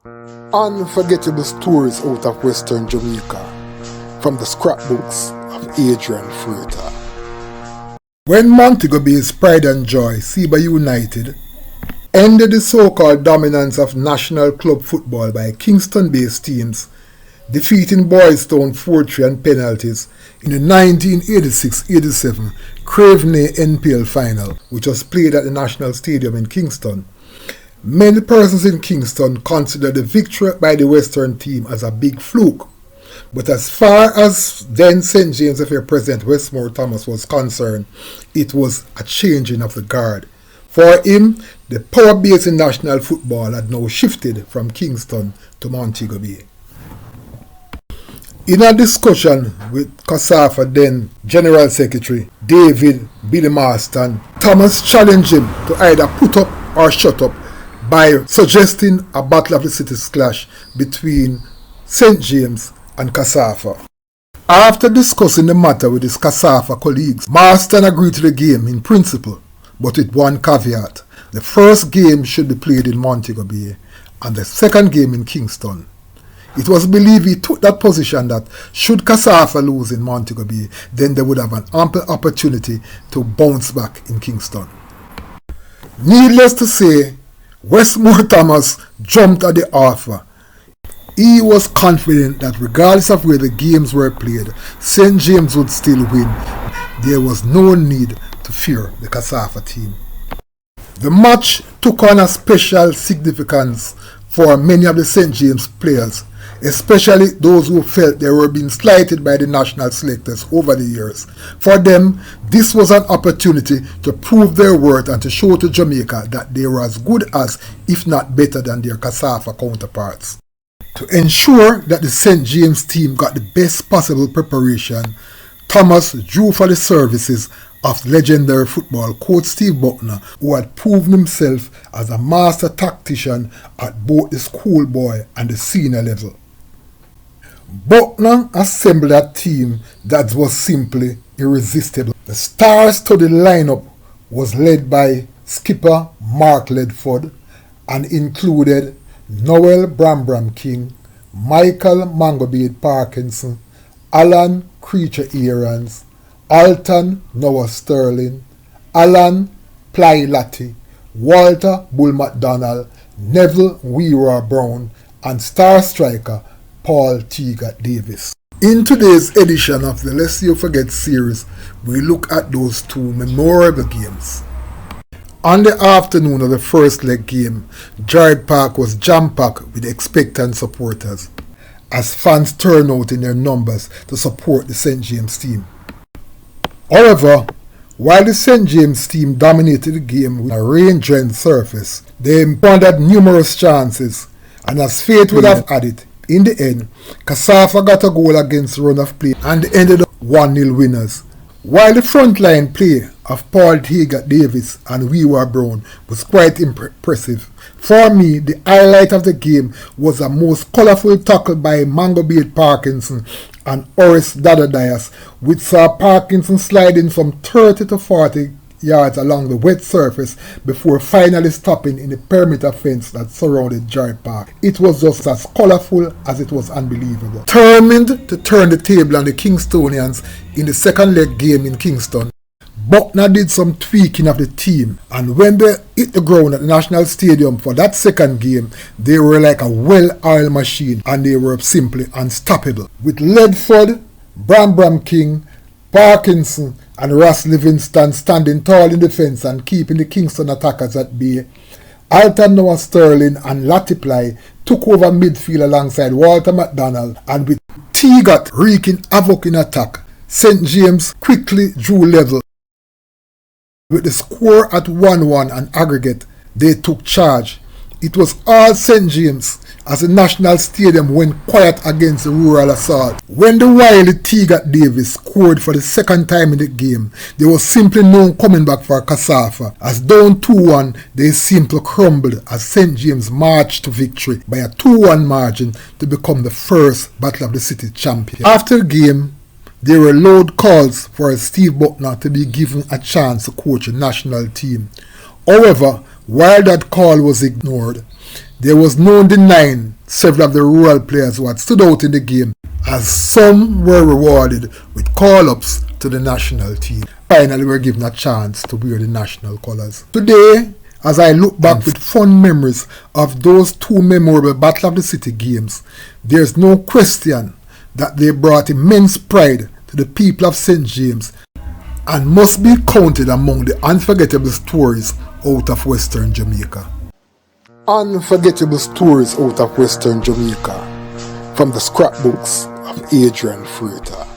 Unforgettable stories out of Western Jamaica from the scrapbooks of Adrian Freighter. When Montego Bay's pride and joy, Seba United, ended the so-called dominance of national club football by Kingston-based teams, defeating Boys Town 4-3 on penalties in the 1986-87 Craven NPL final, which was played at the National Stadium in Kingston. Many persons in Kingston considered the victory by the Western team as a big fluke. But as far as then St. James FA President Wesmore Thomas was concerned, it was a changing of the guard. For him, the power base in national football had now shifted from Kingston to Montego Bay. In a discussion with KSAFA then General Secretary David Billy Marston, Thomas challenged him to either put up or shut up by suggesting a Battle of the Cities clash between St. James and KSAFA. After discussing the matter with his KSAFA colleagues, Marston agreed to the game in principle, but with one caveat. The first game should be played in Montego Bay and the second game in Kingston. It was believed he took that position that should KSAFA lose in Montego Bay, then they would have an ample opportunity to bounce back in Kingston. Needless to say, Wesmore Thomas jumped at the offer. He was confident that regardless of where the games were played, St. James would still win. There was no need to fear the KSAFA team. The match took on a special significance for many of the St. James players, especially those who felt they were being slighted by the national selectors over the years. For them, this was an opportunity to prove their worth and to show to Jamaica that they were as good as, if not better than, their KSAFA counterparts. To ensure that the St. James team got the best possible preparation, Thomas drew for the services of legendary football coach Steve Buckner, who had proven himself as a master tactician at both the schoolboy and the senior level. Buckner assembled a team that was simply irresistible. The star-studded lineup was led by skipper Mark Ledford and included Noel Brambram King, Michael Mangobead Parkinson, Alan Creature Aarons, Alton Noah Sterling, Alan Ply Latty, Walter Bull McDonald, Neville Weaver Brown, and star striker Paul Teagat Davis. In today's edition of the Lest You Forget series, we look at those two memorable games. On the afternoon of the first leg game, Gerard Park was jam-packed with expectant supporters, as fans turned out in their numbers to support the St. James team. However, while the St. James team dominated the game with a rain-drenched surface, they encountered numerous chances, and as fate would have had it, in the end, KSAFA got a goal against the run of play and they ended up 1-0 winners. While the frontline play of Paul Teagat Davis and Weaver Brown was quite impressive, for me the highlight of the game was a most colourful tackle by Mangobead Parkinson and Horace Dadadias, which saw Parkinson sliding from 30 to 40 yards along the wet surface before finally stopping in the perimeter fence that surrounded Gerard Park. It was just as colourful as it was unbelievable. Determined to turn the table on the Kingstonians in the second leg game in Kingston, Buckner did some tweaking of the team, and when they hit the ground at the National Stadium for that second game, they were like a well-oiled machine and they were simply unstoppable. With Ledford, Brambram King, Parkinson and Ross Livingston standing tall in defence and keeping the Kingston attackers at bay, Alton Noah Sterling and Latiply took over midfield alongside Walter McDonald, and with Teagat wreaking havoc in attack, St. James quickly drew level. With the score at 1-1 and aggregate, they took charge. It was all St. James as the National Stadium went quiet against the rural assault. When the wily Teagat Davis scored for the second time in the game, there was simply no coming back for KSAFA. As down 2-1, they simply crumbled as St. James marched to victory by a 2-1 margin to become the first Battle of the City champion. After the game, there were loud calls for Steve Buckner to be given a chance to coach a national team. However, while that call was ignored, There was no denying several of the rural players who had stood out in the game, as some were rewarded with call-ups to the national team. Finally were given a chance to wear the national colours. Today, as I look back with fond memories of those two memorable Battle of the City games, there's no question that they brought immense pride to the people of St. James and must be counted among the unforgettable stories out of Western Jamaica. Unforgettable stories out of Western Jamaica from the scrapbooks of Adrian Freighter.